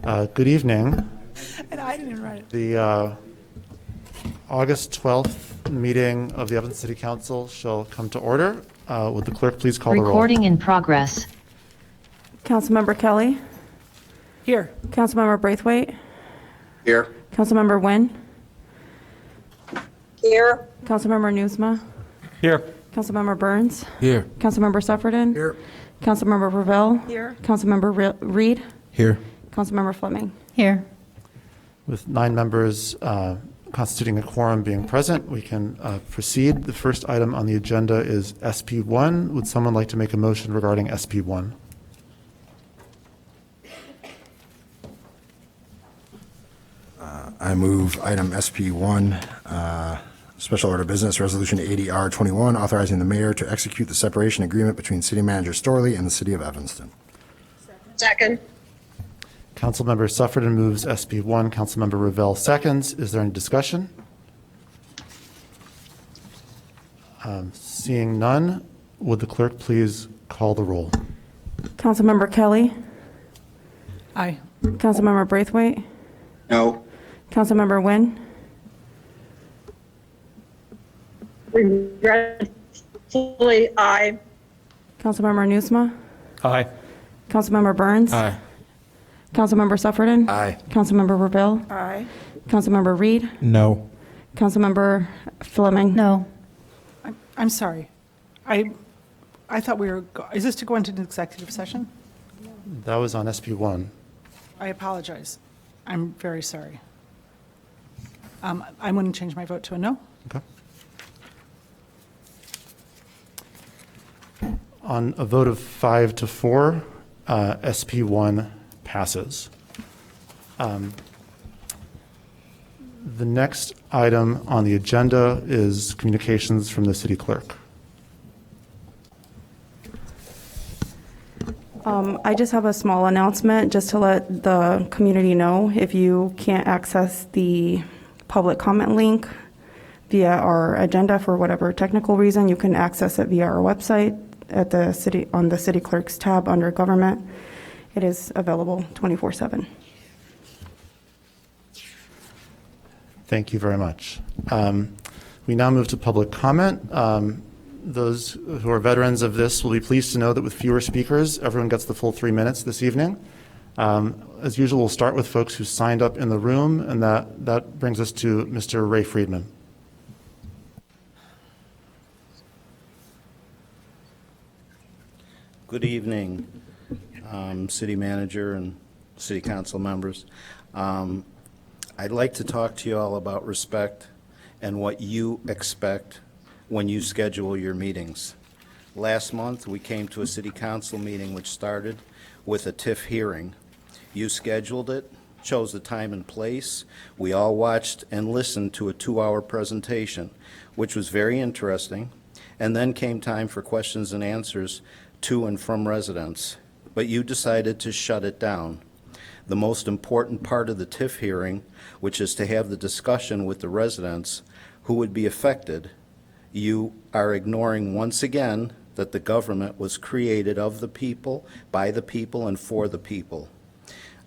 Good evening. And I didn't write it. The August 12th meeting of the Evanston City Council shall come to order. Would the clerk please call the roll? Recording in progress. Councilmember Kelly. Here. Councilmember Braithwaite. Here. Councilmember Nguyen. Here. Councilmember Newsma. Here. Councilmember Burns. Here. Councilmember Suffredin. Here. Councilmember Ravel. Here. Councilmember Reed. Here. Councilmember Fleming. Here. With 9 members constituting a quorum being present, we can proceed. The first item on the agenda is SP1. Would someone like to make a motion regarding SP1? I move item SP1, Special Order Business Resolution 80R21, authorizing the mayor to execute the separation agreement between City Manager Storley and the City of Evanston. Second. Councilmember Suffredin moves SP1. Councilmember Ravel seconds. Is there any discussion? Seeing none, would the clerk please call the roll? Councilmember Kelly. Aye. Councilmember Braithwaite. No. Councilmember Nguyen. Regretfully, aye. Councilmember Newsma. Aye. Councilmember Burns. Aye. Councilmember Suffredin. Aye. Councilmember Ravel. Aye. Councilmember Reed. No. Councilmember Fleming. No. I'm sorry. I thought we were, is this to go into an executive session? That was on SP1. I apologize. I'm very sorry. I'm going to change my vote to a no. Okay. On a vote of 5 to 4, SP1 passes. The next item on the agenda is communications from the city clerk. I just have a small announcement just to let the community know if you can't access the public comment link via our agenda for whatever technical reason, you can access it via our website at the city on the city clerk's tab under government. It is available 24/7. Thank you very much. We now move to public comment. Those who are veterans of this will be pleased to know that with fewer speakers, everyone gets the full 3 minutes this evening. As usual, we'll start with folks who signed up in the room, and that brings us to Mr. Ray Friedman. Good evening, City Manager and City Council members. I'd like to talk to you all about respect and what you expect when you schedule your meetings. Last month, we came to a City Council meeting which started with a TIF hearing. You scheduled it, chose the time and place. We all watched and listened to a 2-hour presentation, which was very interesting, and then came time for questions and answers to and from residents. But you decided to shut it down. The most important part of the TIF hearing, which is to have the discussion with the residents who would be affected, you are ignoring once again that the government was created of the people, by the people, and for the people.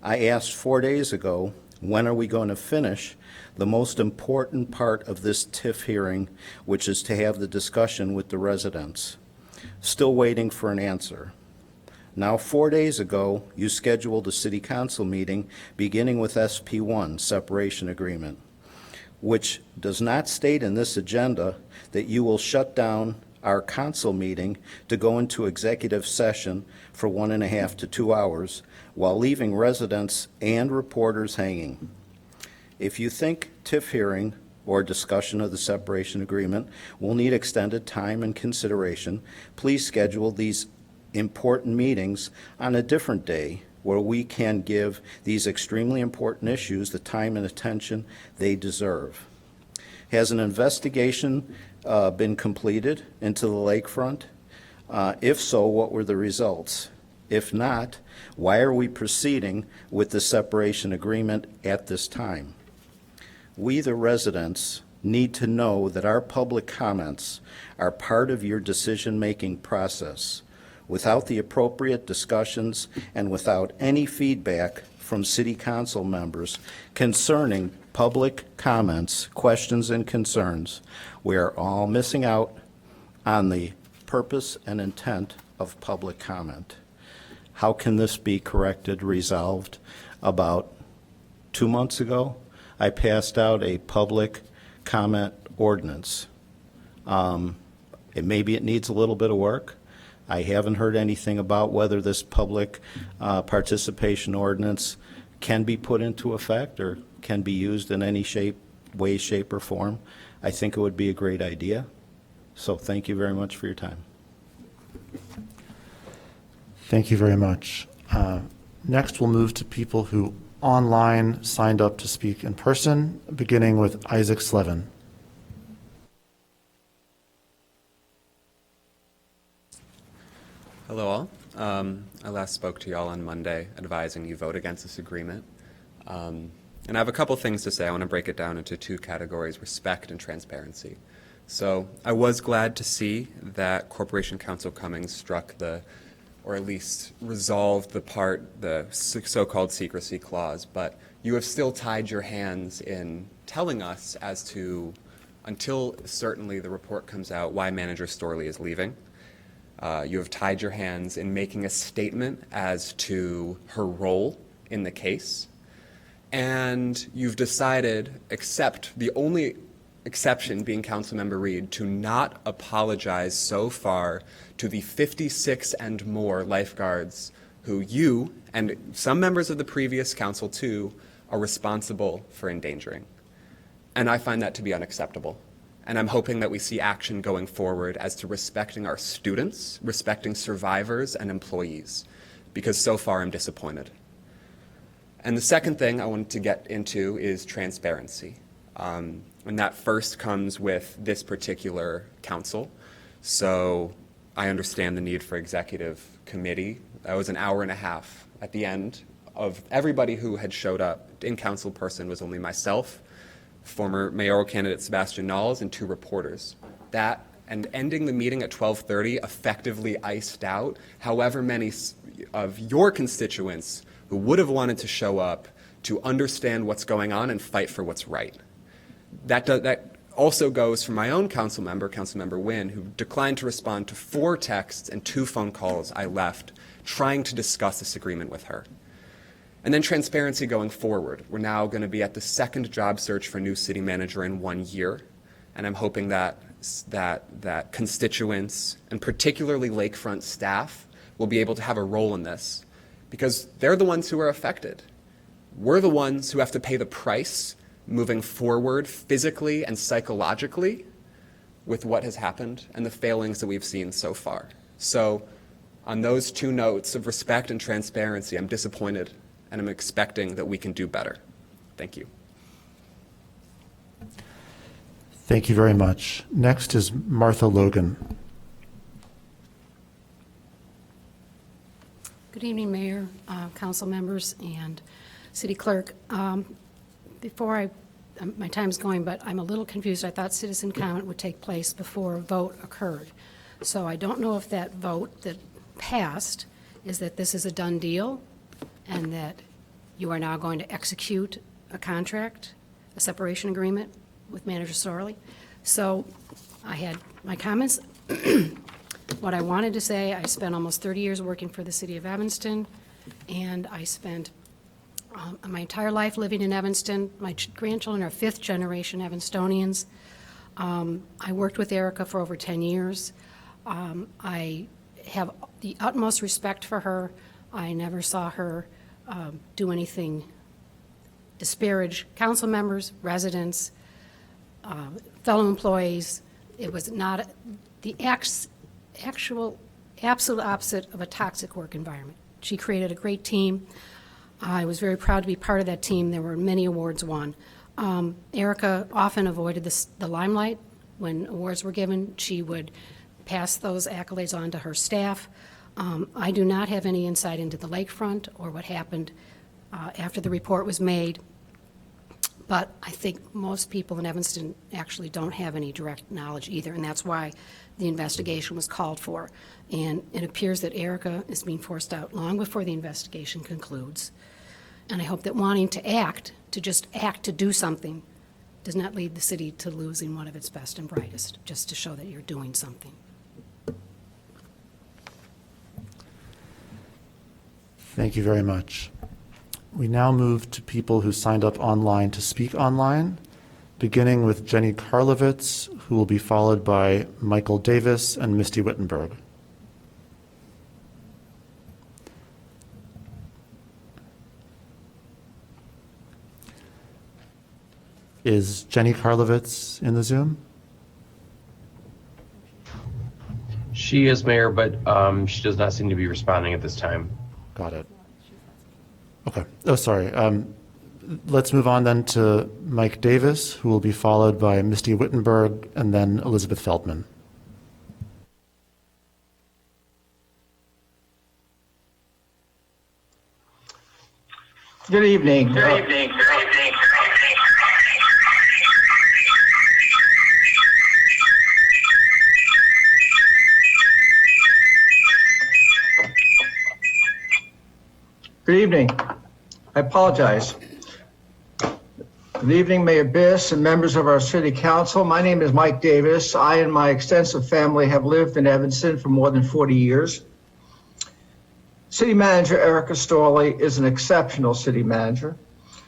I asked 4 days ago, when are we going to finish the most important part of this TIF hearing, which is to have the discussion with the residents? Still waiting for an answer. Now, 4 days ago, you scheduled a City Council meeting beginning with SP1, Separation Agreement, which does not state in this agenda that you will shut down our council meeting to go into executive session for 1.5 to 2 hours while leaving residents and reporters hanging. If you think TIF hearing or discussion of the separation agreement will need extended time and consideration, please schedule these important meetings on a different day where we can give these extremely important issues the time and attention they deserve. Has an investigation been completed into the lakefront? If so, what were the results? If not, why are we proceeding with the separation agreement at this time? We, the residents, need to know that our public comments are part of your decision-making process. Without the appropriate discussions and without any feedback from city council members concerning public comments, questions, and concerns. We are all missing out on the purpose and intent of public comment. How can this be corrected, resolved? About 2 months ago, I passed out a public comment ordinance. Maybe it needs a little bit of work. I haven't heard anything about whether this public participation ordinance can be put into effect or can be used in any way, shape, or form. I think it would be a great idea. So thank you very much for your time. Thank you very much. Next, we'll move to people who online signed up to speak in person, beginning with Isaac Slevin. Hello all. I last spoke to you all on Monday advising you vote against this agreement. And I have a couple things to say. I want to break it down into two categories, respect and transparency. So I was glad to see that Corporation Counsel Cummings struck or at least resolved the so-called secrecy clause, but you have still tied your hands in telling us as to, until certainly the report comes out, why Manager Storley is leaving. You have tied your hands in making a statement as to her role in the case. And you've decided, except the only exception being Councilmember Reed, to not apologize so far to the 56 and more lifeguards who you and some members of the previous council too are responsible for endangering. And I find that to be unacceptable. And I'm hoping that we see action going forward as to respecting our students, respecting survivors and employees, because so far I'm disappointed. And the second thing I wanted to get into is transparency. And that first comes with this particular council. So I understand the need for executive committee. That was an hour and a half. At the end of everybody who had showed up in council person was only myself, former mayoral candidate Sebastian Knowles, and 2 reporters. That and ending the meeting at 12:30 effectively iced out however many of your constituents who would have wanted to show up to understand what's going on and fight for what's right. That also goes for my own council member, Councilmember Wynn, who declined to respond to 4 texts and 2 phone calls I left trying to discuss this agreement with her. And then transparency going forward. We're now going to be at the 2nd job search for new city manager in 1 year. And I'm hoping that constituents, and particularly lakefront staff, will be able to have a role in this, because they're the ones who are affected. We're the ones who have to pay the price moving forward physically and psychologically with what has happened and the failings that we've seen so far. So on those 2 notes of respect and transparency, I'm disappointed, and I'm expecting that we can do better. Thank you. Thank you very much. Next is Martha Logan. Good evening, Mayor, council members, and City Clerk. Before my time's going, but I'm a little confused. I thought citizen comment would take place before a vote occurred. So I don't know if that vote that passed is that this is a done deal and that you are now going to execute a contract, a separation agreement with Manager Storley. So I had my comments. What I wanted to say, I spent almost 30 years working for the city of Evanston, and I spent my entire life living in Evanston. My grandchildren are 5th generation Evanstonians. I worked with Erica for over 10 years. I have the utmost respect for her. I never saw her do anything disparage council members, residents, fellow employees. It was not the actual absolute opposite of a toxic work environment. She created a great team. I was very proud to be part of that team. There were many awards won. Erica often avoided the limelight when awards were given. She would pass those accolades on to her staff. I do not have any insight into the lakefront or what happened after the report was made, but I think most people in Evanston actually don't have any direct knowledge either, and that's why the investigation was called for. And it appears that Erica is being forced out long before the investigation concludes. And I hope that wanting to act, to just act to do something, does not lead the city to losing one of its best and brightest, just to show that you're doing something. Thank you very much. We now move to people who signed up online to speak online, beginning with Jenny Karlovitz, who will be followed by Michael Davis and Misty Wittenberg. Is Jenny Karlovitz in the Zoom? She is, Mayor, but she does not seem to be responding at this time. Got it. Okay. Oh, sorry. Let's move on then to Mike Davis, who will be followed by Misty Wittenberg and then Elizabeth Feldman. Good evening. Good evening. I apologize. Good evening, Mayor Biss and members of our City Council. My name is Mike Davis. I and my extensive family have lived in Evanston for more than 40 years. City Manager Erica Storley is an exceptional city manager.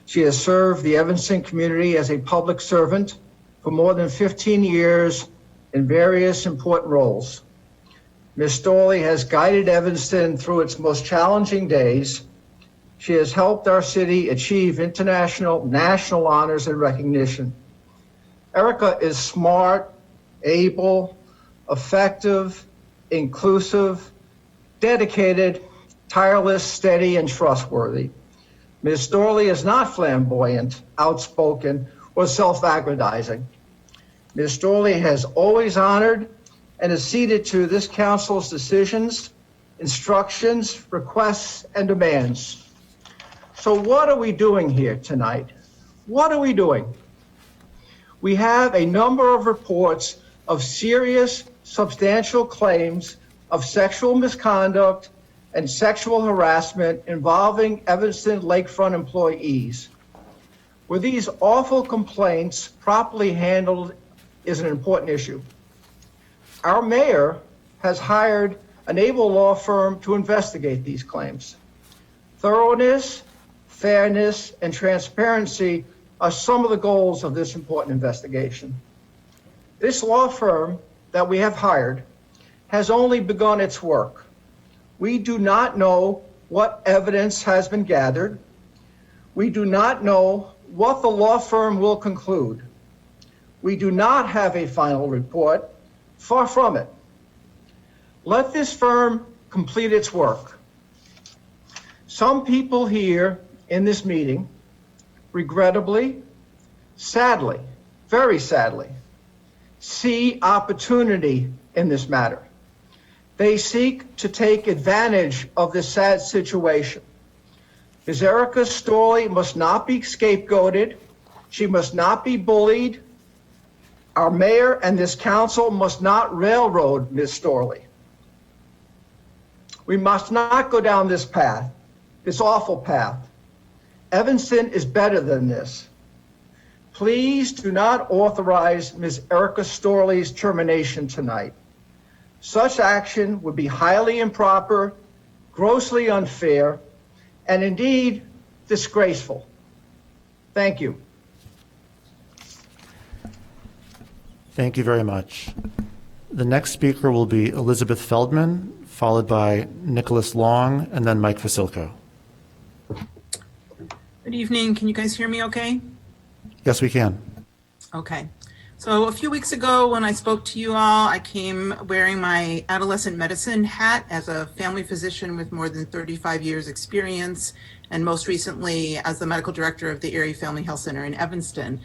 She has served the Evanston community as a public servant for more than 15 years in various important roles. Ms. Storley has guided Evanston through its most challenging days. She has helped our city achieve international, national honors and recognition. Erica is smart, able, effective, inclusive, dedicated, tireless, steady, and trustworthy. Ms. Storley is not flamboyant, outspoken, or self-aggrandizing. Ms. Storley has always honored and acceded to this council's decisions, instructions, requests, and demands. So what are we doing here tonight? What are we doing? We have a number of reports of serious, substantial claims of sexual misconduct and sexual harassment involving Evanston Lakefront employees. Were these awful complaints properly handled is an important issue. Our mayor has hired an able law firm to investigate these claims. Thoroughness, fairness, and transparency are some of the goals of this important investigation. This law firm that we have hired has only begun its work. We do not know what evidence has been gathered. We do not know what the law firm will conclude. We do not have a final report, far from it. Let this firm complete its work. Some people here in this meeting, regrettably, sadly, very sadly, see opportunity in this matter. They seek to take advantage of this sad situation. Ms. Erica Storley must not be scapegoated. She must not be bullied. Our mayor and this council must not railroad Ms. Storley. We must not go down this path, this awful path. Evanston is better than this. Please do not authorize Ms. Erica Storley's termination tonight. Such action would be highly improper, grossly unfair, and indeed disgraceful. Thank you. Thank you very much. The next speaker will be Elizabeth Feldman, followed by Nicholas Long, and then Mike Vasilko. Good evening. Can you guys hear me okay? Yes, we can. Okay. So a few weeks ago when I spoke to you all, I came wearing my adolescent medicine hat as a family physician with more than 35 years experience, and most recently as the medical director of the Erie Family Health Center in Evanston.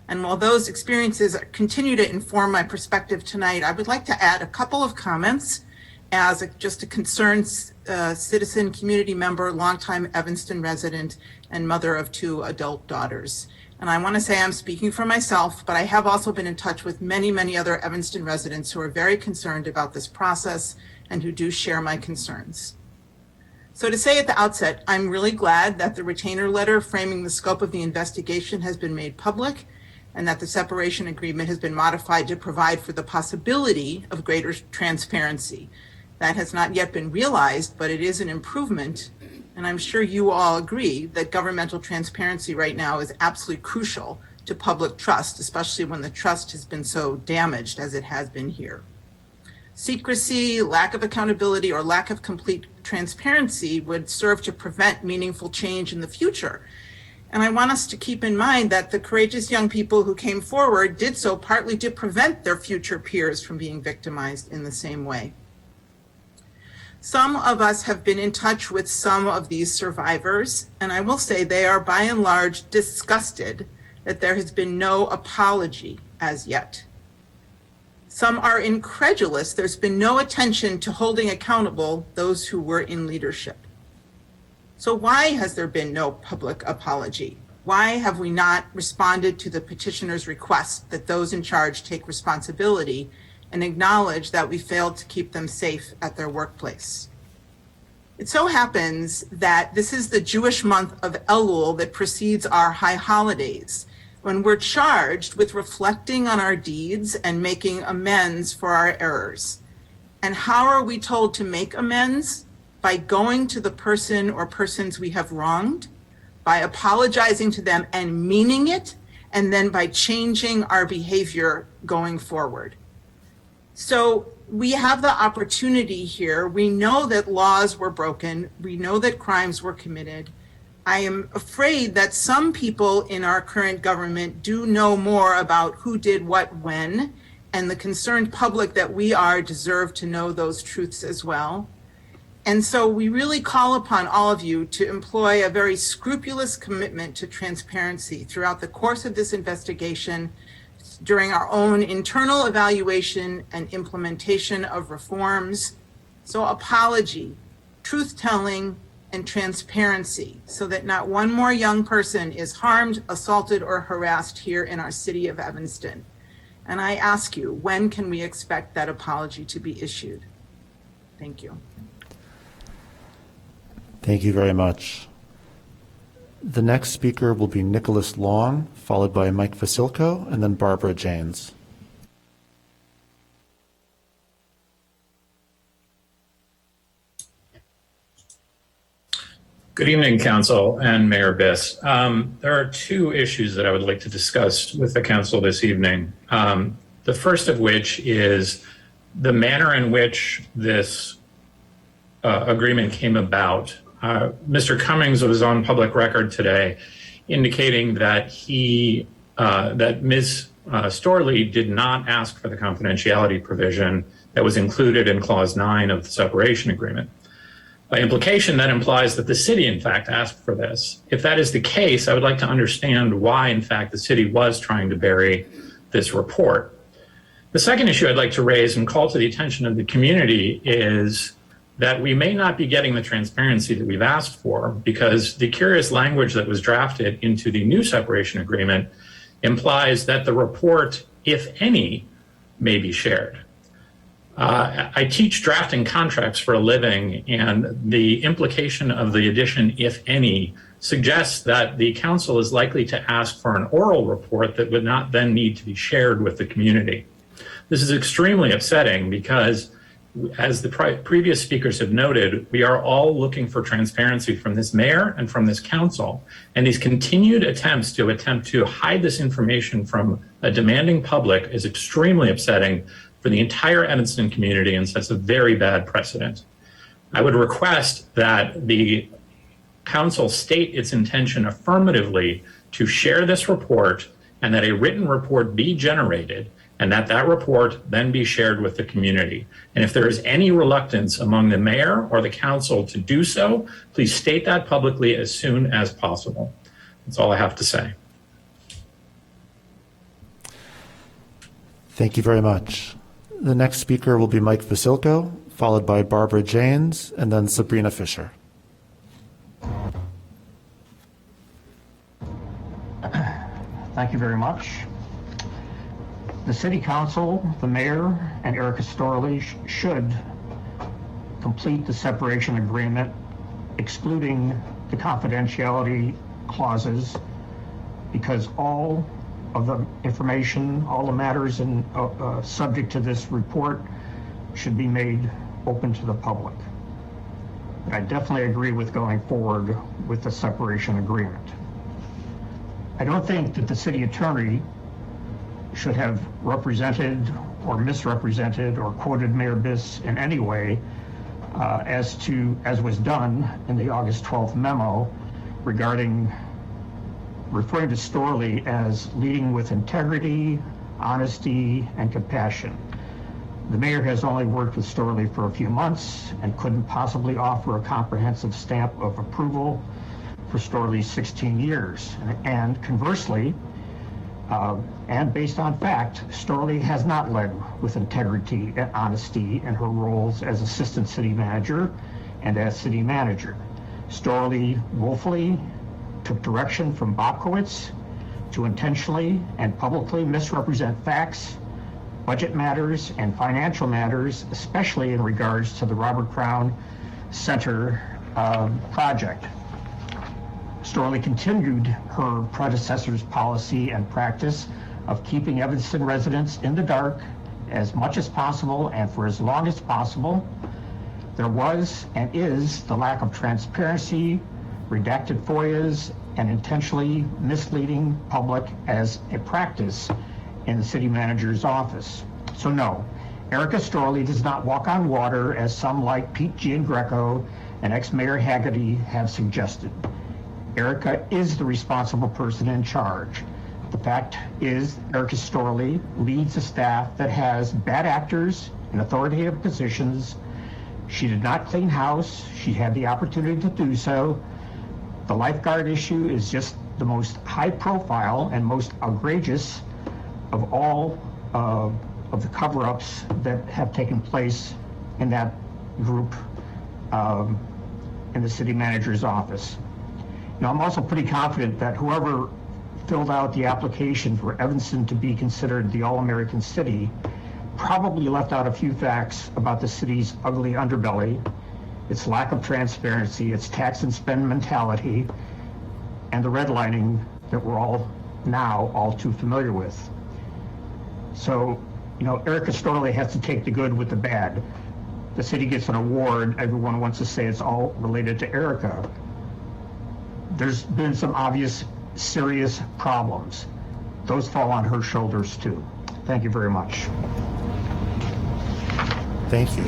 And while those experiences continue to inform my perspective tonight, I would like to add a couple of comments as just a concerned citizen, community member, longtime Evanston resident, and mother of 2 adult daughters. And I want to say I'm speaking for myself, but I have also been in touch with many, many other Evanston residents who are very concerned about this process and who do share my concerns. So to say at the outset, I'm really glad that the retainer letter framing the scope of the investigation has been made public and that the separation agreement has been modified to provide for the possibility of greater transparency. That has not yet been realized, but it is an improvement. And I'm sure you all agree that governmental transparency right now is absolutely crucial to public trust, especially when the trust has been so damaged as it has been here. Secrecy, lack of accountability, or lack of complete transparency would serve to prevent meaningful change in the future. And I want us to keep in mind that the courageous young people who came forward did so partly to prevent their future peers from being victimized in the same way. Some of us have been in touch with some of these survivors, and I will say they are by and large disgusted that there has been no apology as yet. Some are incredulous there's been no attention to holding accountable those who were in leadership. So why has there been no public apology? Why have we not responded to the petitioner's request that those in charge take responsibility and acknowledge that we failed to keep them safe at their workplace? It so happens that this is the Jewish month of Elul that precedes our high holidays, when we're charged with reflecting on our deeds and making amends for our errors. And how are we told to make amends? By going to the person or persons we have wronged, by apologizing to them and meaning it, and then by changing our behavior going forward. So we have the opportunity here. We know that laws were broken. We know that crimes were committed. I am afraid that some people in our current government do know more about who did what when, and the concerned public that we are deserve to know those truths as well. And so we really call upon all of you to employ a very scrupulous commitment to transparency throughout the course of this investigation, during our own internal evaluation and implementation of reforms. So apology, truth-telling, and transparency, so that not one more young person is harmed, assaulted, or harassed here in our city of Evanston. And I ask you, when can we expect that apology to be issued? Thank you. Thank you very much. The next speaker will be Nicholas Long, followed by Mike Vasilko, and then Barbara Janes. Good evening, Council and Mayor Biss. There are two issues that I would like to discuss with the Council this evening. The first of which is the manner in which this agreement came about. Mr. Cummings was on public record today indicating that that Ms. Storley did not ask for the confidentiality provision that was included in Clause 9 of the separation agreement. By implication, that implies that the city, in fact, asked for this. If that is the case, I would like to understand why, in fact, the city was trying to bury this report. The second issue I'd like to raise and call to the attention of the community is that we may not be getting the transparency that we've asked for, because the curious language that was drafted into the new separation agreement implies that the report, if any, may be shared. I teach drafting contracts for a living, and the implication of the addition, if any, suggests that the council is likely to ask for an oral report that would not then need to be shared with the community. This is extremely upsetting because, as the previous speakers have noted, we are all looking for transparency from this mayor and from this council, and these continued attempts to hide this information from a demanding public is extremely upsetting for the entire Evanston community and sets a very bad precedent. I would request that the council state its intention affirmatively to share this report, and that a written report be generated, and that report then be shared with the community. And if there is any reluctance among the mayor or the council to do so, please state that publicly as soon as possible. That's all I have to say. Thank you very much. The next speaker will be Mike Vasilko, followed by Barbara Janes, and then Sabrina Fisher. Thank you very much. The City Council, the Mayor, and Erica Storley should complete the separation agreement excluding the confidentiality clauses because all of the information, all the matters subject to this report should be made open to the public. I definitely agree with going forward with the separation agreement. I don't think that the city attorney should have represented or misrepresented or quoted Mayor Biss in any way as was done in the August 12th memo regarding referring to Storley as leading with integrity, honesty, and compassion. The mayor has only worked with Storley for a few months and couldn't possibly offer a comprehensive stamp of approval for Storley's 16 years. And conversely, and based on fact, Storley has not led with integrity and honesty in her roles as assistant city manager and as city manager. Storley woefully took direction from Bobkowitz to intentionally and publicly misrepresent facts, budget matters, and financial matters, especially in regards to the Robert Crown Center project. Storley continued her predecessor's policy and practice of keeping Evanston residents in the dark as much as possible and for as long as possible. There was and is the lack of transparency, redacted FOIAs, and intentionally misleading public as a practice in the city manager's office. So no, Erica Storley does not walk on water as some like Pete Giangreco and ex-mayor Haggerty have suggested. Erica is the responsible person in charge. The fact is, Erica Storley leads a staff that has bad actors in authoritative positions. She did not clean house. She had the opportunity to do so. The lifeguard issue is just the most high profile and most outrageous of all of the cover-ups that have taken place in that group in the city manager's office. Now, I'm also pretty confident that whoever filled out the application for Evanston to be considered the All-American City probably left out a few facts about the city's ugly underbelly, its lack of transparency, its tax and spend mentality, and the redlining that we're all now all too familiar with. So, Erica Storley has to take the good with the bad. The city gets an award, everyone wants to say it's all related to Erica. There's been some obvious serious problems. Those fall on her shoulders too. Thank you very much. Thank you.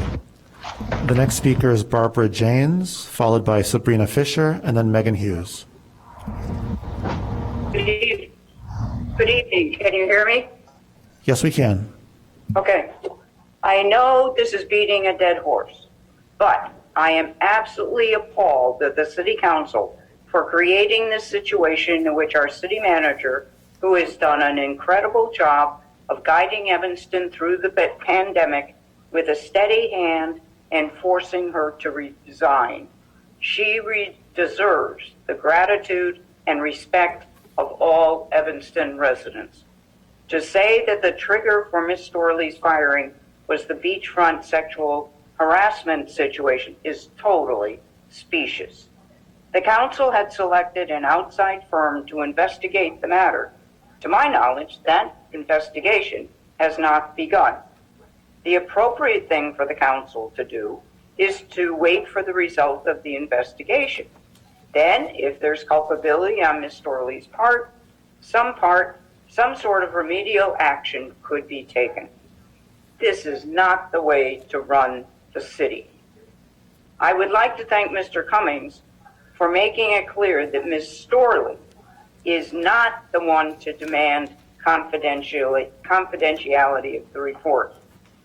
The next speaker is Barbara Janes, followed by Sabrina Fisher, and then Megan Hughes. Good evening. Good evening. Can you hear me? Yes, we can. Okay. I know this is beating a dead horse, but I am absolutely appalled that the City Council, for creating this situation in which our city manager, who has done an incredible job of guiding Evanston through the pandemic with a steady hand and forcing her to resign. She deserves the gratitude and respect of all Evanston residents. To say that the trigger for Ms. Storley's firing was the beachfront sexual harassment situation is totally specious. The council had selected an outside firm to investigate the matter. To my knowledge, that investigation has not begun. The appropriate thing for the council to do is to wait for the result of the investigation. Then, if there's culpability on Ms. Storley's part, some sort of remedial action could be taken. This is not the way to run the city. I would like to thank Mr. Cummings for making it clear that Ms. Storley is not the one to demand confidentiality of the report,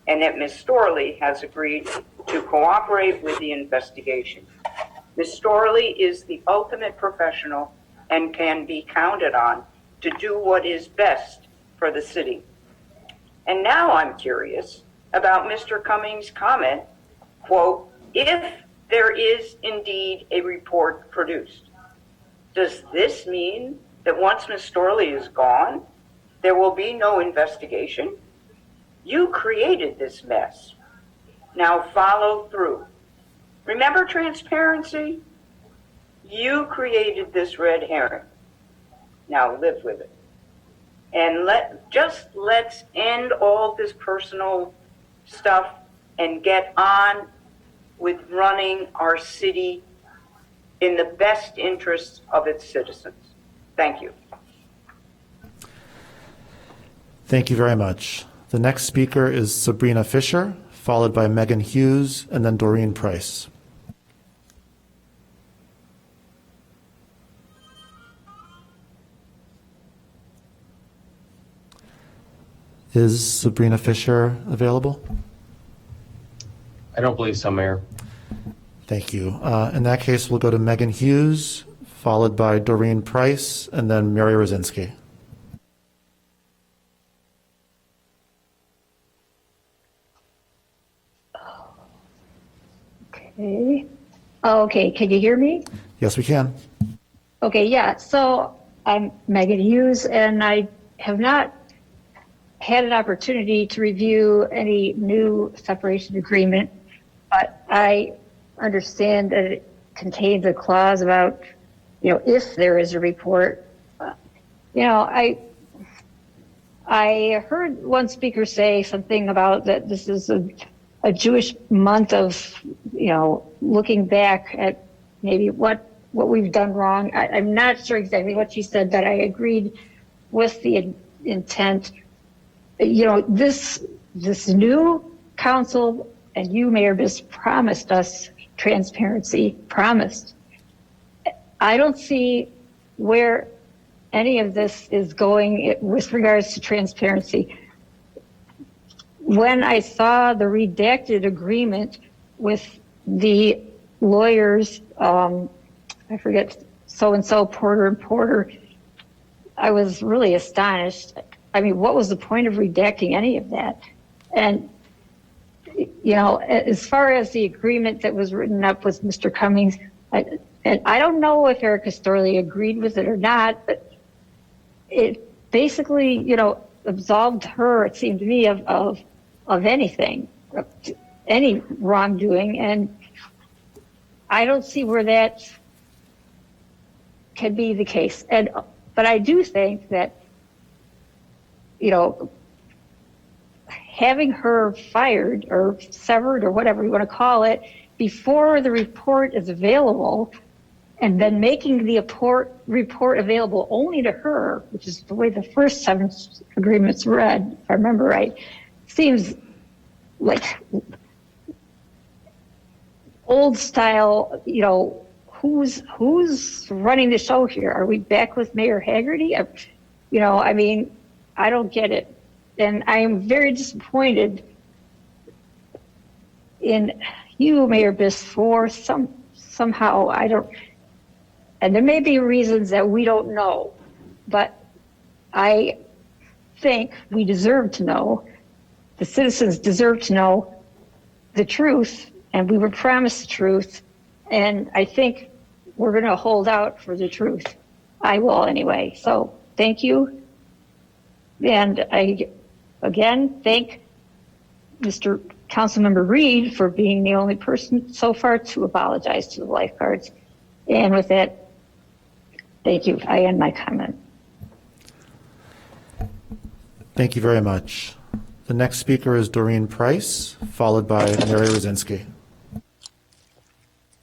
and that Ms. Storley has agreed to cooperate with the investigation. Ms. Storley is the ultimate professional and can be counted on to do what is best for the city. And now I'm curious about Mr. Cummings' comment, quote, if there is indeed a report produced. Does this mean that once Ms. Storley is gone, there will be no investigation? You created this mess. Now follow through. Remember transparency? You created this red herring. Now live with it. And let's end all this personal stuff and get on with running our city in the best interests of its citizens. Thank you. Thank you very much. The next speaker is Sabrina Fisher, followed by Megan Hughes, and then Doreen Price. Is Sabrina Fisher available? I don't believe so, Mayor. Thank you. In that case, we'll go to Megan Hughes, followed by Doreen Price, and then Mary Rosinski. Okay. Okay, can you hear me? Yes, we can. Okay, yeah. So I'm Megan Hughes, and I have not had an opportunity to review any new separation agreement, but I understand that it contains a clause about, if there is a report. I heard one speaker say something about that this is a Jewish month of, looking back at maybe what we've done wrong. I'm not sure exactly what she said, but I agreed with the intent. This new council and you, Mayor Biss, promised us transparency, promised. I don't see where any of this is going with regards to transparency. When I saw the redacted agreement with the lawyers, I forget, so-and-so, Porter and Porter, I was really astonished. I mean, what was the point of redacting any of that? And, as far as the agreement that was written up with Mr. Cummings, and I don't know if Erica Storley agreed with it or not, but it basically, absolved her, it seemed to me, of anything, any wrongdoing. And I don't see where that can be the case. But I do think that, having her fired or severed or whatever you want to call it before the report is available, and then making the report available only to her, which is the way the first 7 agreements read, if I remember right, seems like old style, who's running the show here? Are we back with Mayor Haggerty? I don't get it. And I am very disappointed in you, Mayor Biss, for somehow, and there may be reasons that we don't know, but I think we deserve to know, the citizens deserve to know the truth, and we were promised the truth, and I think we're going to hold out for the truth. I will anyway. So thank you. And I, again, thank Mr. Councilmember Reed for being the only person so far to apologize to the lifeguards. And with that, thank you. I end my comment. Thank you very much. The next speaker is Doreen Price, followed by Mary Rosinski.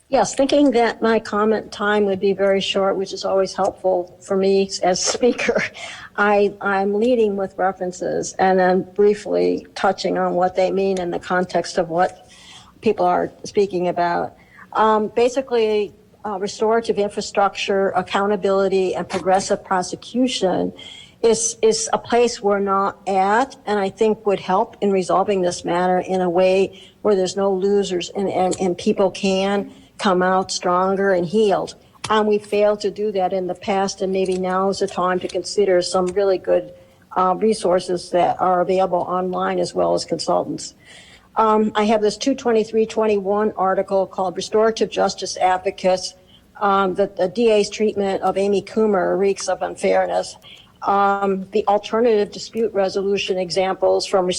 Yes, thinking that my comment time would be very short, which is always helpful for me as speaker, I'm leading with references and then briefly touching on what they mean in the context of what people are speaking about. Basically, restorative infrastructure, accountability, and progressive prosecution is a place we're not at, and I think would help in resolving this matter in a way where there's no losers and people can come out stronger and healed. And we failed to do that in the past, and maybe now is the time to consider some really good resources that are available online as well as consultants. I have this 22321 article called Restorative Justice Advocates, the DA's treatment of Amy Coomer reeks of unfairness. The alternative dispute resolution examples from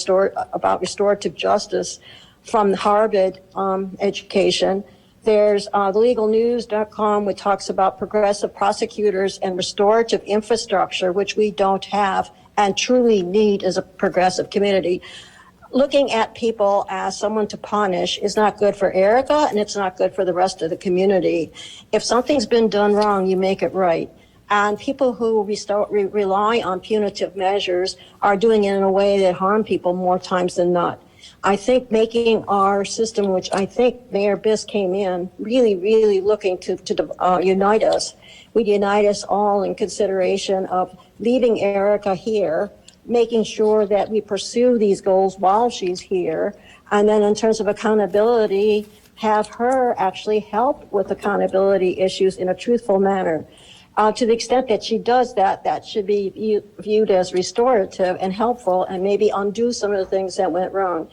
about restorative justice from Harvard education. There's thelegalnews.com, which talks about progressive prosecutors and restorative infrastructure, which we don't have and truly need as a progressive community. Looking at people as someone to punish is not good for Erica, and it's not good for the rest of the community. If something's been done wrong, you make it right. And people who rely on punitive measures are doing it in a way that harm people more times than not. I think making our system, which I think Mayor Biss came in really, really looking to unite us, would unite us all in consideration of leaving Erica here, making sure that we pursue these goals while she's here, and then in terms of accountability, have her actually help with accountability issues in a truthful manner. To the extent that she does that, that should be viewed as restorative and helpful and maybe undo some of the things that went wrong.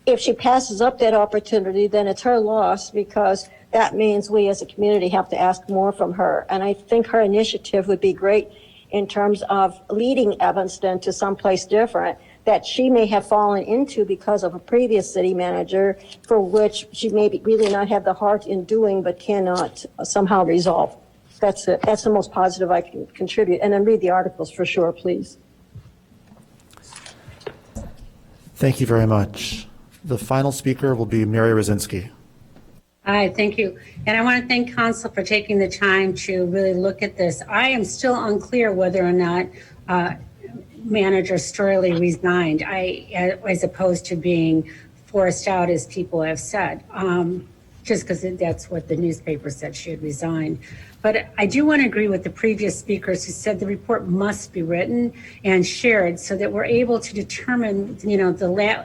If she passes up that opportunity, then it's her loss, because that means we as a community have to ask more from her. And I think her initiative would be great in terms of leading Evanston to someplace different that she may have fallen into because of a previous city manager, for which she may really not have the heart in doing but cannot somehow resolve. That's it. That's the most positive I can contribute. And then read the articles for sure, please. Thank you very much. The final speaker will be Mary Rosinski. Hi, thank you. And I want to thank Council for taking the time to really look at this. I am still unclear whether or not Manager Storley resigned, as opposed to being forced out, as people have said, just because that's what the newspaper said, she had resigned. But I do want to agree with the previous speakers who said the report must be written and shared so that we're able to determine,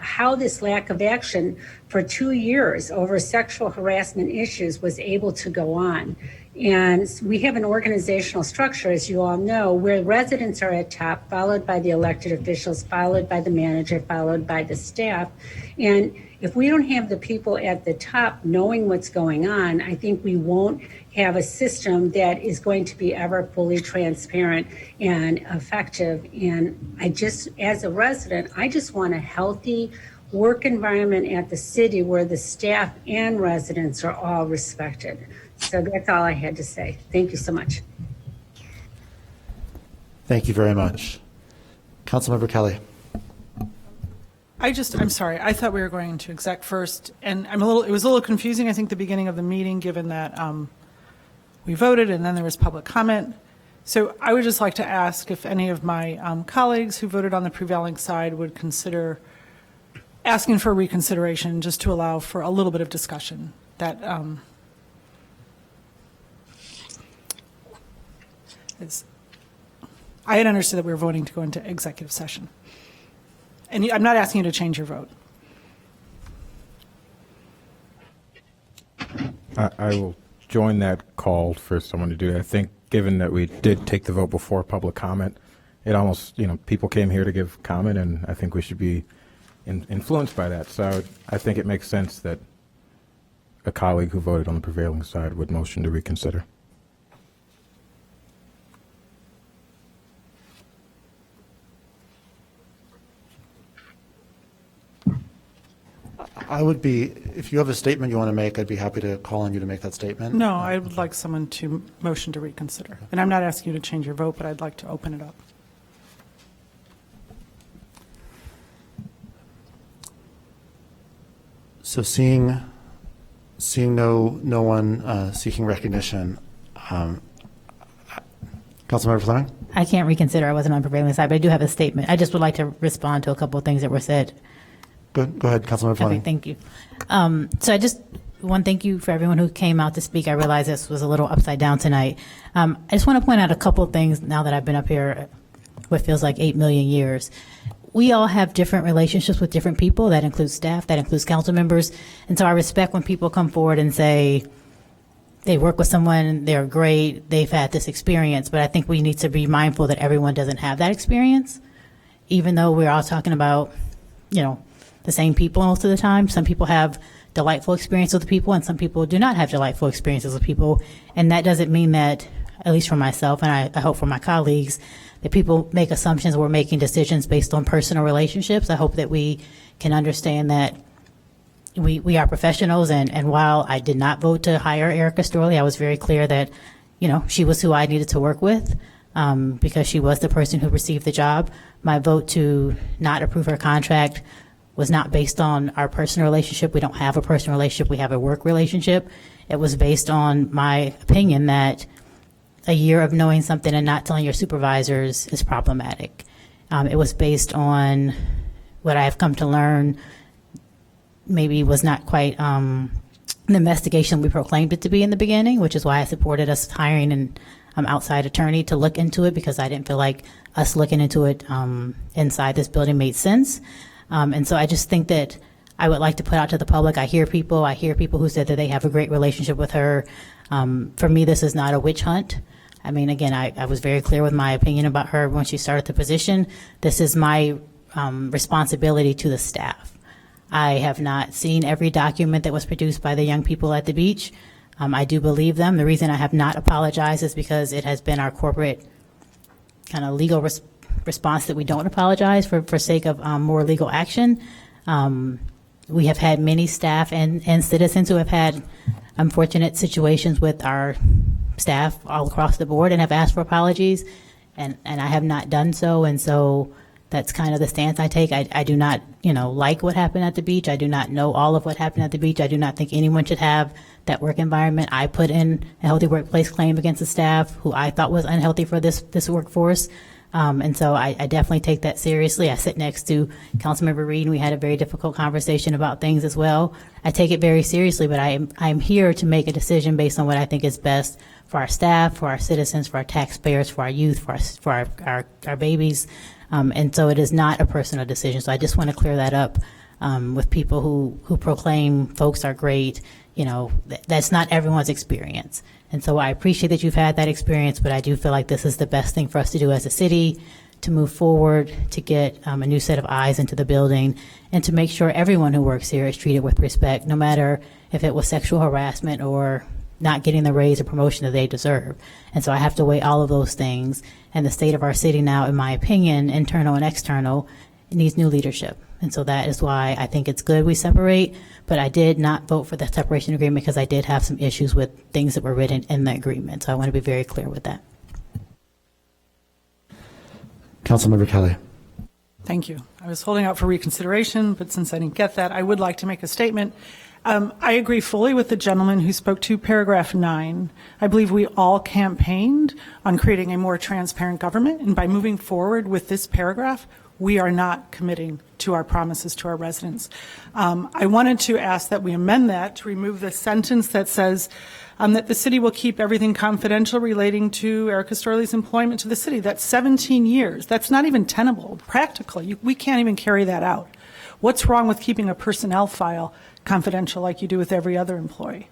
how this lack of action for 2 years over sexual harassment issues was able to go on. And we have an organizational structure, as you all know, where residents are at top, followed by the elected officials, followed by the manager, followed by the staff. And if we don't have the people at the top knowing what's going on, I think we won't have a system that is going to be ever fully transparent and effective. And as a resident, I just want a healthy work environment at the city where the staff and residents are all respected. So that's all I had to say. Thank you so much. Thank you very much. Councilmember Kelly. I'm sorry, I thought we were going into exec first, and it was a little confusing, I think, the beginning of the meeting, given that we voted and then there was public comment. So I would just like to ask if any of my colleagues who voted on the prevailing side would consider asking for reconsideration, just to allow for a little bit of discussion. That I had understood that we were voting to go into executive session. And I'm not asking you to change your vote. I will join that call for someone to do that. I think given that we did take the vote before public comment, it almost, people came here to give comment, and I think we should be influenced by that. So I think it makes sense that a colleague who voted on the prevailing side would motion to reconsider. I would be, if you have a statement you want to make, I'd be happy to call on you to make that statement. No, I would like someone to motion to reconsider. And I'm not asking you to change your vote, but I'd like to open it up. So seeing no one seeking recognition, Councilmember Fleming? I can't reconsider. I wasn't on prevailing side, but I do have a statement. I just would like to respond to a couple of things that were said. Go ahead, Councilmember Fleming. Okay, thank you. So I just want to thank you for everyone who came out to speak. I realize this was a little upside down tonight. I just want to point out a couple of things now that I've been up here what feels like 8 million years. We all have different relationships with different people. That includes staff, that includes council members. And so I respect when people come forward and say they work with someone, they're great, they've had this experience. But I think we need to be mindful that everyone doesn't have that experience, even though we're all talking about, the same people most of the time. Some people have delightful experiences with people, and some people do not have delightful experiences with people. And that doesn't mean that, at least for myself, and I hope for my colleagues, that people make assumptions. We're making decisions based on personal relationships. I hope that we can understand that we are professionals, and while I did not vote to hire Erica Storley, I was very clear that, she was who I needed to work with, because she was the person who received the job. My vote to not approve her contract was not based on our personal relationship. We don't have a personal relationship. We have a work relationship. It was based on my opinion that a year of knowing something and not telling your supervisors is problematic. It was based on what I have come to learn maybe was not quite the investigation we proclaimed it to be in the beginning, which is why I supported us hiring an outside attorney to look into it, because I didn't feel like us looking into it inside this building made sense. And so I just think that I would like to put out to the public, I hear people who said that they have a great relationship with her. For me, this is not a witch hunt. I mean, again, I was very clear with my opinion about her when she started the position. This is my responsibility to the staff. I have not seen every document that was produced by the young people at the beach. I do believe them. The reason I have not apologized is because it has been our corporate kind of legal response that we don't apologize for sake of more legal action. We have had many staff and citizens who have had unfortunate situations with our staff all across the board and have asked for apologies, and I have not done so. And so that's kind of the stance I take. I do not, like what happened at the beach. I do not know all of what happened at the beach. I do not think anyone should have that work environment. I put in a healthy workplace claim against the staff who I thought was unhealthy for this workforce. And so I definitely take that seriously. I sit next to Councilmember Reed, and we had a very difficult conversation about things as well. I take it very seriously, but I'm here to make a decision based on what I think is best for our staff, for our citizens, for our taxpayers, for our youth, for our babies. And so it is not a personal decision. So I just want to clear that up with people who proclaim folks are great. That's not everyone's experience. And so I appreciate that you've had that experience, but I do feel like this is the best thing for us to do as a city, to move forward, to get a new set of eyes into the building, and to make sure everyone who works here is treated with respect, no matter if it was sexual harassment or not getting the raise or promotion that they deserve. And so I have to weigh all of those things. And the state of our city now, in my opinion, internal and external, needs new leadership. And so that is why I think it's good we separate, but I did not vote for the separation agreement because I did have some issues with things that were written in the agreement. So I want to be very clear with that. Councilmember Kelly. Thank you. I was holding out for reconsideration, but since I didn't get that, I would like to make a statement. I agree fully with the gentleman who spoke to paragraph 9. I believe we all campaigned on creating a more transparent government, and by moving forward with this paragraph, we are not committing to our promises to our residents. I wanted to ask that we amend that to remove the sentence that says that the city will keep everything confidential relating to Erica Storley's employment to the city. That's 17 years. That's not even tenable, practical. We can't even carry that out. What's wrong with keeping a personnel file confidential like you do with every other employee?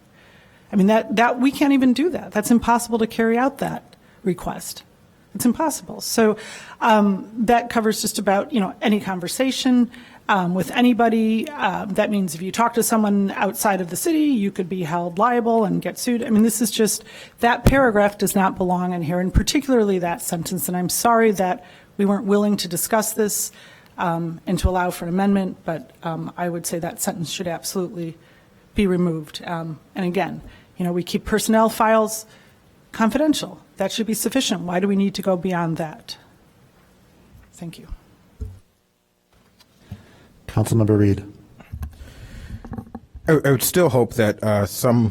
I mean, that we can't even do that. That's impossible to carry out that request. It's impossible. So that covers just about, any conversation with anybody. That means if you talk to someone outside of the city, you could be held liable and get sued. I mean, this is just, that paragraph does not belong in here, and particularly that sentence. And I'm sorry that we weren't willing to discuss this and to allow for an amendment, but I would say that sentence should absolutely be removed. And again, we keep personnel files confidential. That should be sufficient. Why do we need to go beyond that? Thank you. Councilmember Reed. I would still hope that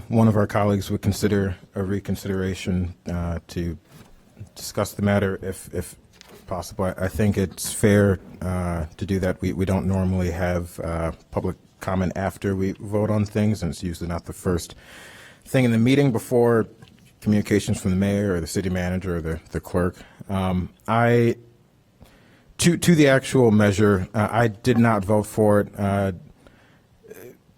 one of our colleagues would consider a reconsideration to discuss the matter if possible. I think it's fair to do that. We don't normally have public comment after we vote on things, and it's usually not the first thing in the meeting before communications from the mayor or the city manager or the clerk. To the actual measure, I did not vote for it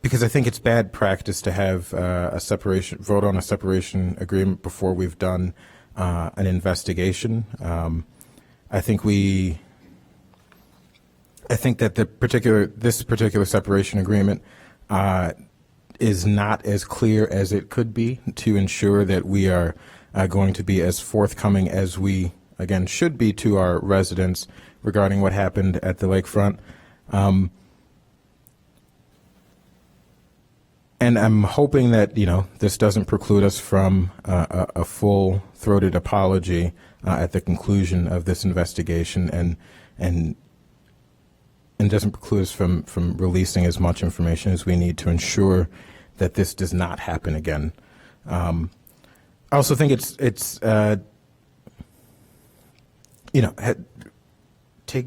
because I think it's bad practice to have vote on a separation agreement before we've done an investigation. I think that this particular separation agreement is not as clear as it could be to ensure that we are going to be as forthcoming as we, again, should be to our residents regarding what happened at the lakefront. and I'm hoping that, this doesn't preclude us from a full-throated apology at the conclusion of this investigation, and doesn't preclude us from releasing as much information as we need to ensure that this does not happen again. I also think it's take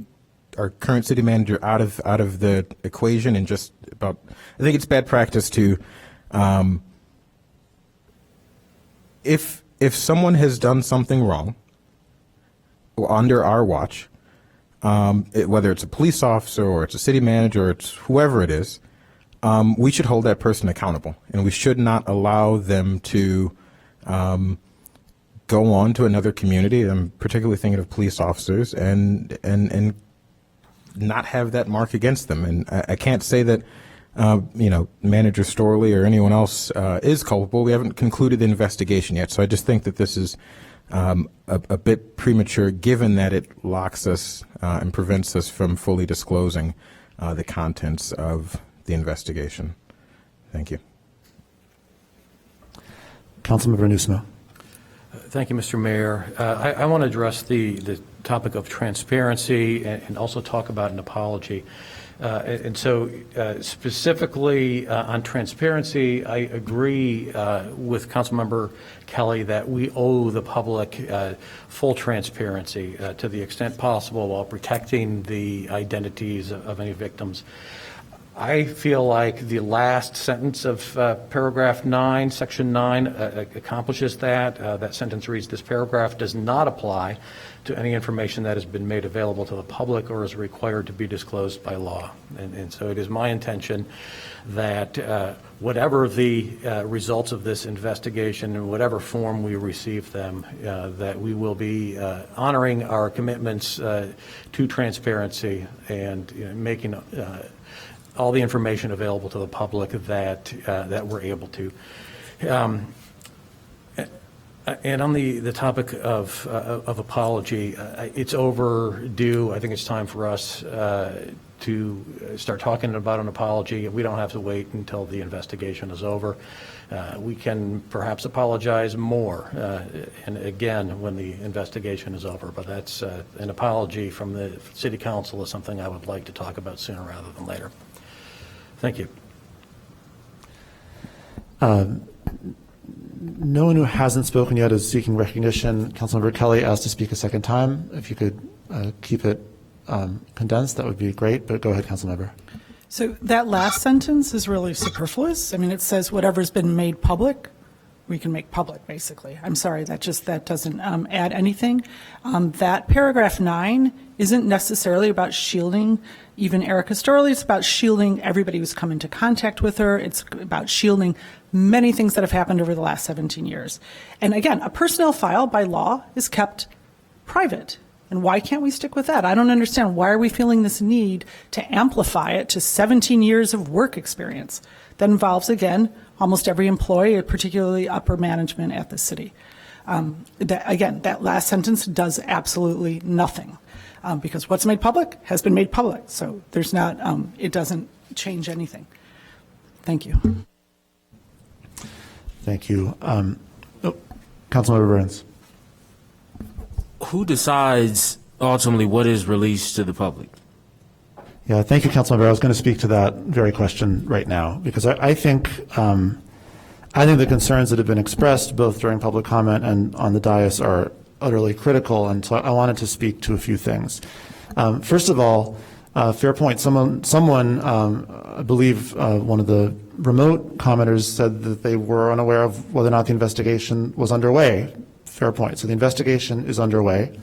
our current city manager out of the equation, and just about, I think it's bad practice to, if someone has done something wrong under our watch, whether it's a police officer or it's a city manager or it's whoever it is, we should hold that person accountable, and we should not allow them to go on to another community. I'm particularly thinking of police officers, and not have that mark against them. And I can't say that Manager Storley or anyone else is culpable. We haven't concluded the investigation yet, so I just think that this is a bit premature, given that it locks us and prevents us from fully disclosing the contents of the investigation. Thank you. Councilmember Nusma. Thank you, Mr. Mayor. I want to address the topic of transparency and also talk about an apology. And so specifically on transparency, I agree with Councilmember Kelly that we owe the public full transparency to the extent possible while protecting the identities of any victims. I feel like the last sentence of paragraph 9, section 9, accomplishes that. That sentence reads, "This paragraph does not apply to any information that has been made available to the public or is required to be disclosed by law." And so it is my intention that whatever the results of this investigation, in whatever form we receive them, that we will be honoring our commitments to transparency and making all the information available to the public that we're able to. And on the topic of apology, it's overdue. I think it's time for us to start talking about an apology. We don't have to wait until the investigation is over. We can perhaps apologize more, and again, when the investigation is over. But that's an apology from the City Council is something I would like to talk about sooner rather than later. Thank you. No one who hasn't spoken yet is seeking recognition. Councilmember Kelly asked to speak a second time. If you could keep it condensed, that would be great, but go ahead, Councilmember. So that last sentence is really superfluous. I mean, it says whatever's been made public, we can make public, basically. I'm sorry, that doesn't add anything. That paragraph 9 isn't necessarily about shielding even Erica Storley. It's about shielding everybody who's come into contact with her. It's about shielding many things that have happened over the last 17 years. And again, a personnel file by law is kept private. And why can't we stick with that? I don't understand. Why are we feeling this need to amplify it to 17 years of work experience that involves, again, almost every employee, particularly upper management at the city? That last sentence does absolutely nothing. Because what's made public has been made public. So there's not, it doesn't change anything. Thank you. Thank you. Councilmember Burns. Who decides ultimately what is released to the public? Yeah, thank you, Councilmember. I was going to speak to that very question right now, because I think the concerns that have been expressed both during public comment and on the dais are utterly critical, and so I wanted to speak to a few things. First of all, fair point. Someone, I believe one of the remote commenters said that they were unaware of whether or not the investigation was underway. Fair point. So the investigation is underway.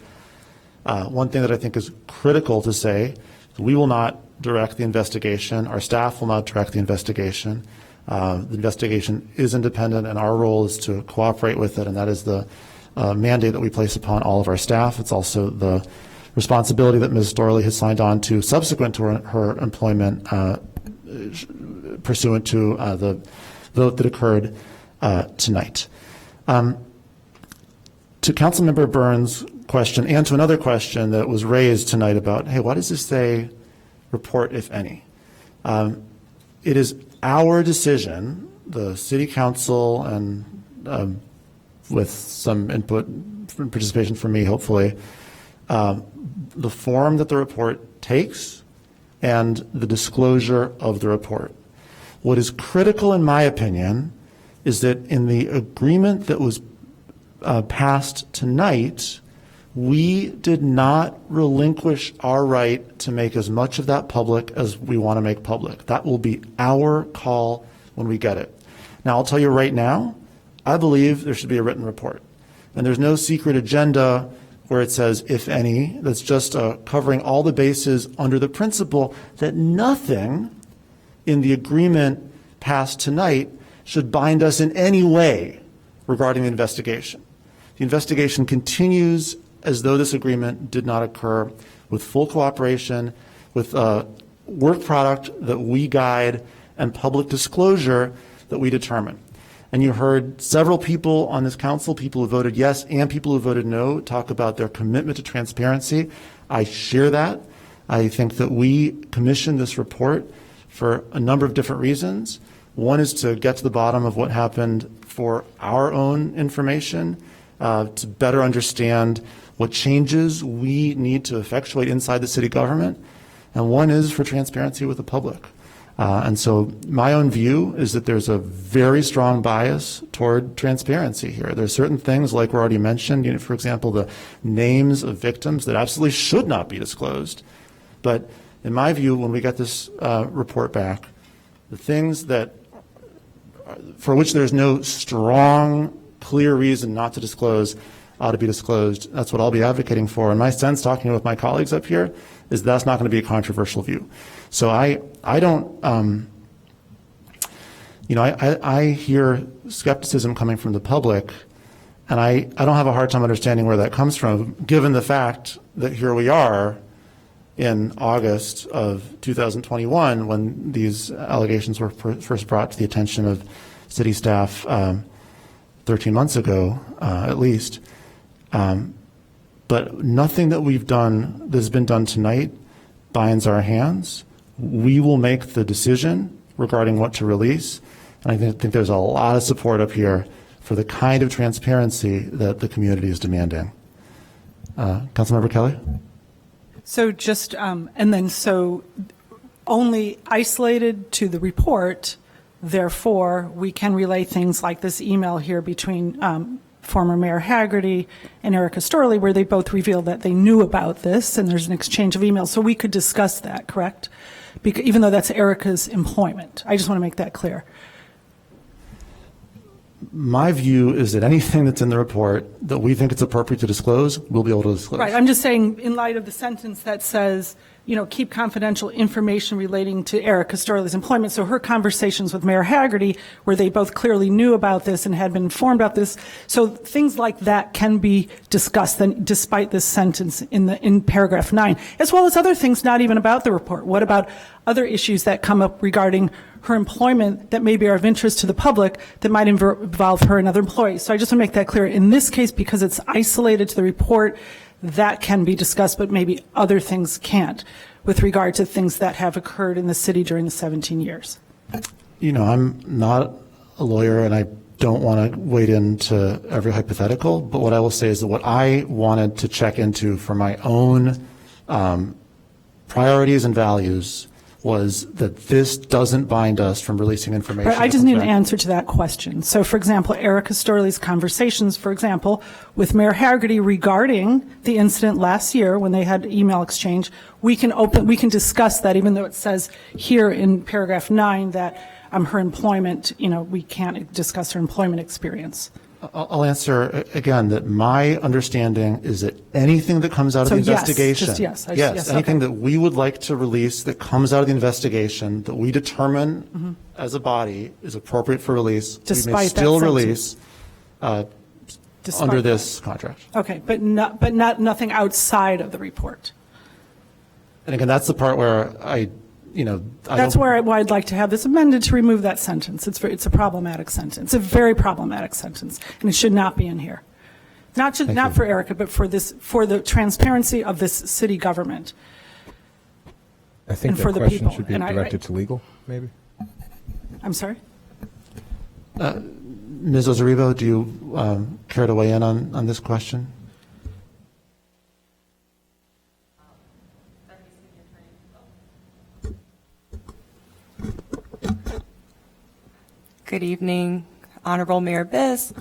One thing that I think is critical to say, we will not direct the investigation. Our staff will not direct the investigation. The investigation is independent, and our role is to cooperate with it, and that is the mandate that we place upon all of our staff. It's also the responsibility that Ms. Storley has signed on to subsequent to her employment pursuant to the vote that occurred tonight. To Councilmember Burns' question and to another question that was raised tonight about, hey, what does this say, report, if any? It is our decision the city council and with some input and participation from me, hopefully, the form that the report takes and the disclosure of the report. What is critical, in my opinion, is that in the agreement that was passed tonight, we did not relinquish our right to make as much of that public as we want to make public. That will be our call when we get it. Now, I'll tell you right now, I believe there should be a written report. And there's no secret agenda where it says, if any, that's just covering all the bases under the principle that nothing in the agreement passed tonight should bind us in any way regarding the investigation. The investigation continues as though this agreement did not occur, with full cooperation, with work product that we guide, and public disclosure that we determine. And you heard several people on this council, people who voted yes and people who voted no, talk about their commitment to transparency. I share that. I think that we commissioned this report for a number of different reasons. One is to get to the bottom of what happened for our own information, to better understand what changes we need to effectuate inside the city government, and one is for transparency with the public. And so my own view is that there's a very strong bias toward transparency here. There's certain things, like were already mentioned, for example, the names of victims that absolutely should not be disclosed. But in my view, when we get this report back, the things that for which there's no strong, clear reason not to disclose ought to be disclosed. That's what I'll be advocating for. And my sense, talking with my colleagues up here, is that's not going to be a controversial view. So I don't, I hear skepticism coming from the public, and I don't have a hard time understanding where that comes from, given the fact that here we are in August of 2021 when these allegations were first brought to the attention of city staff 13 months ago, at least. But nothing that we've done, that has been done tonight, binds our hands. We will make the decision regarding what to release. And I think there's a lot of support up here for the kind of transparency that the community is demanding. Councilmember Kelly? So just, and then so only isolated to the report, therefore, we can relay things like this email here between former Mayor Haggerty and Erica Storley, where they both revealed that they knew about this, and there's an exchange of emails. So we could discuss that, correct? Because, even though that's Erica's employment. I just want to make that clear. My view is that anything that's in the report that we think it's appropriate to disclose, we'll be able to disclose. Right. I'm just saying, in light of the sentence that says, keep confidential information relating to Erica Storley's employment. So her conversations with Mayor Haggerty, where they both clearly knew about this and had been informed about this. So things like that can be discussed, then, despite this sentence in paragraph 9, as well as other things not even about the report. What about other issues that come up regarding her employment that may be of interest to the public that might involve her and other employees? So I just want to make that clear. In this case, because it's isolated to the report, that can be discussed, but maybe other things can't, with regard to things that have occurred in the city during the 17 years. I'm not a lawyer, and I don't want to wade into every hypothetical, but what I will say is that what I wanted to check into for my own priorities and values was that this doesn't bind us from releasing information. Right, I just need an answer to that question. So, for example, Erica Storley's conversations, for example, with Mayor Haggerty regarding the incident last year when they had email exchange, we can discuss that, even though it says here in paragraph 9 that her employment, we can't discuss her employment experience. I'll answer again that my understanding is that anything that comes out of the investigation, yes, anything that we would like to release that comes out of the investigation that we determine as a body is appropriate for release, we may still release under this contract. Okay, but nothing outside of the report. And again, that's the part where That's why I'd like to have this amended to remove that sentence. It's a problematic sentence. It's a very problematic sentence, and it should not be in here. Not for Erica, but for the transparency of this city government. I think that question should be directed to legal, maybe. I'm sorry? Ms. Ozaribo, do you care to weigh in on this question? Good evening, Honorable Mayor Biss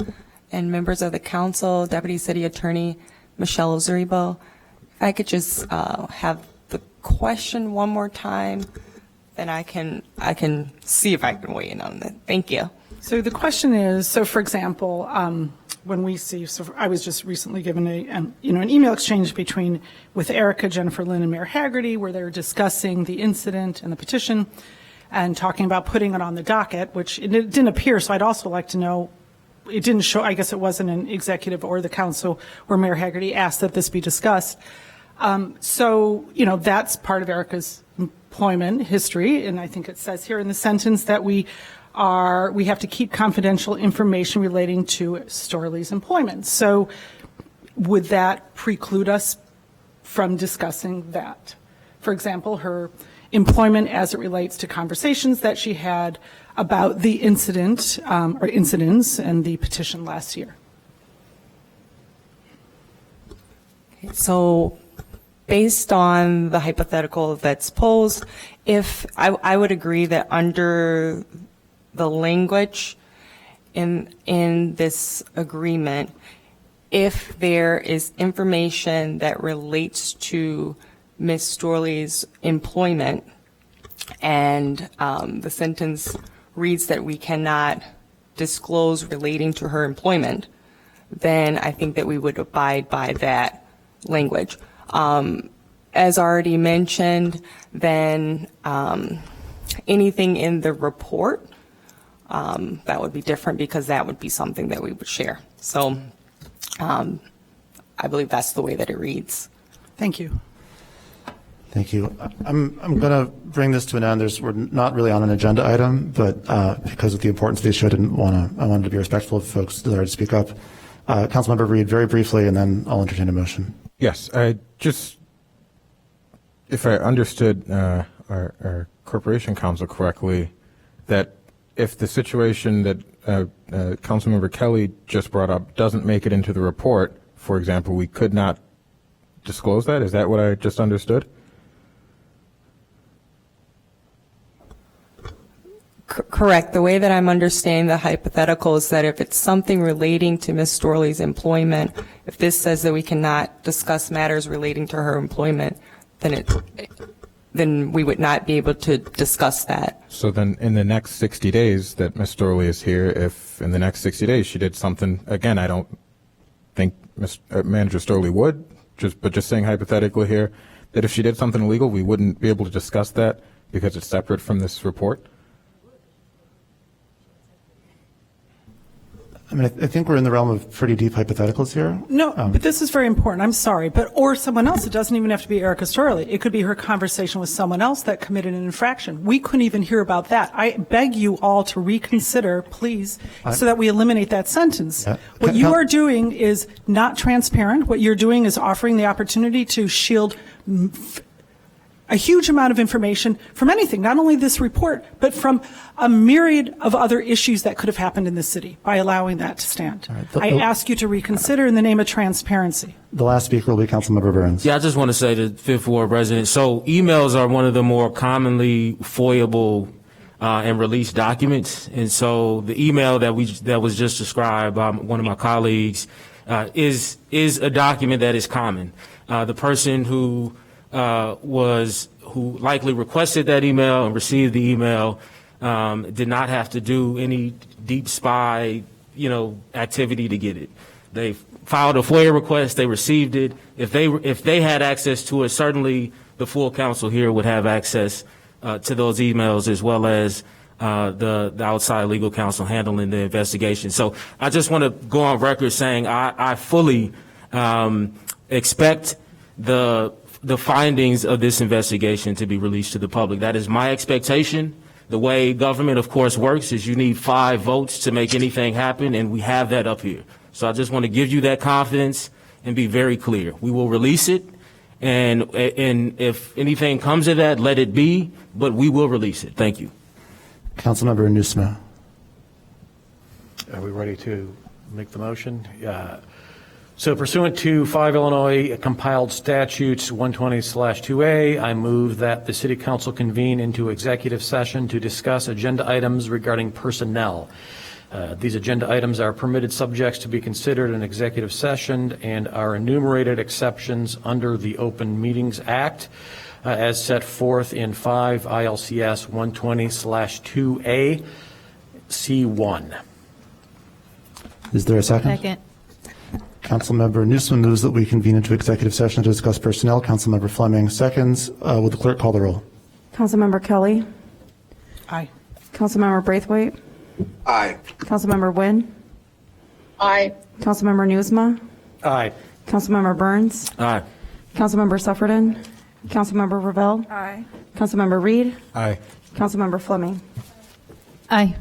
and members of the council, Deputy City Attorney Michelle Ozaribo. If I could just have the question one more time, then I can see if I can weigh in on it. Thank you. So the question is, so for example, when we see, so I was just recently given an email exchange with Erica, Jennifer Lynn, and Mayor Haggerty, where they were discussing the incident and the petition and talking about putting it on the docket, which it didn't appear. So I'd also like to know, it didn't show, I guess it wasn't an executive or the council where Mayor Haggerty asked that this be discussed. So, that's part of Erica's employment history. And I think it says here in the sentence that we have to keep confidential information relating to Storley's employment. So would that preclude us from discussing that? For example, her employment as it relates to conversations that she had about the incident or incidents and the petition last year. So based on the hypothetical that's posed, if I would agree that under the language in this agreement, if there is information that relates to Ms. Storley's employment and the sentence reads that we cannot disclose relating to her employment, then I think that we would abide by that language. As already mentioned, then anything in the report, that would be different because that would be something that we would share. So I believe that's the way that it reads. Thank you. Thank you. I'm going to bring this to an end. We're not really on an agenda item, but because of the importance of the issue, I wanted to be respectful of folks' desire to speak up. Councilmember Reed, very briefly, and then I'll entertain a motion. Yes, if I understood our corporation counsel correctly, that if the situation that Councilmember Kelly just brought up doesn't make it into the report, for example, we could not disclose that? Is that what I just understood? Correct. The way that I'm understanding the hypothetical is that if it's something relating to Ms. Storley's employment, if this says that we cannot discuss matters relating to her employment, then we would not be able to discuss that. So then in the next 60 days that Ms. Storley is here, if in the next 60 days she did something, again, I don't think Manager Storley would, but just saying hypothetically here, that if she did something illegal, we wouldn't be able to discuss that because it's separate from this report? I mean, I think we're in the realm of pretty deep hypotheticals here. No, but this is very important. I'm sorry, or someone else. It doesn't even have to be Erica Storley. It could be her conversation with someone else that committed an infraction. We couldn't even hear about that. I beg you all to reconsider, please, so that we eliminate that sentence. What you are doing is not transparent. What you're doing is offering the opportunity to shield a huge amount of information from anything, not only this report, but from a myriad of other issues that could have happened in the city by allowing that to stand. I ask you to reconsider in the name of transparency. The last speaker will be Councilmember Burns. Yeah, I just want to say to Fifth Ward residents, so emails are one of the more commonly foilable and released documents. And so the email that was just described by one of my colleagues is a document that is common. The person who likely requested that email and received the email did not have to do any deep spy, activity to get it. They filed a FOIA request, they received it. If they had access to it, certainly the full council here would have access to those emails, as well as the outside legal counsel handling the investigation. So I just want to go on record saying I fully expect the findings of this investigation to be released to the public. That is my expectation. The way government, of course, works is you need 5 votes to make anything happen, and we have that up here. So I just want to give you that confidence and be very clear. We will release it, and if anything comes of that, let it be, but we will release it. Thank you. Councilmember Nusma. Are we ready to make the motion? So pursuant to 5 Illinois compiled statutes 120/2A, I move that the City Council convene into executive session to discuss agenda items regarding personnel. These agenda items are permitted subjects to be considered in executive session and are enumerated exceptions under the Open Meetings Act as set forth in 5 ILCS 120/2A C1. Is there a second? Second. Councilmember Newsome moves that we convene into executive session to discuss personnel. Councilmember Fleming seconds. Will the clerk call the roll? Councilmember Kelly. Aye. Councilmember Braithwaite. Aye. Councilmember Wynn. Aye. Councilmember Newsma. Aye. Councilmember Burns. Aye. Councilmember Suffredin. Councilmember Ravel. Aye. Councilmember Reed. Aye. Councilmember Fleming. Aye.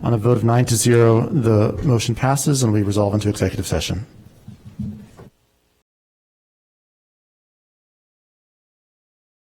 On a vote of 9-0, the motion passes and we resolve into executive session.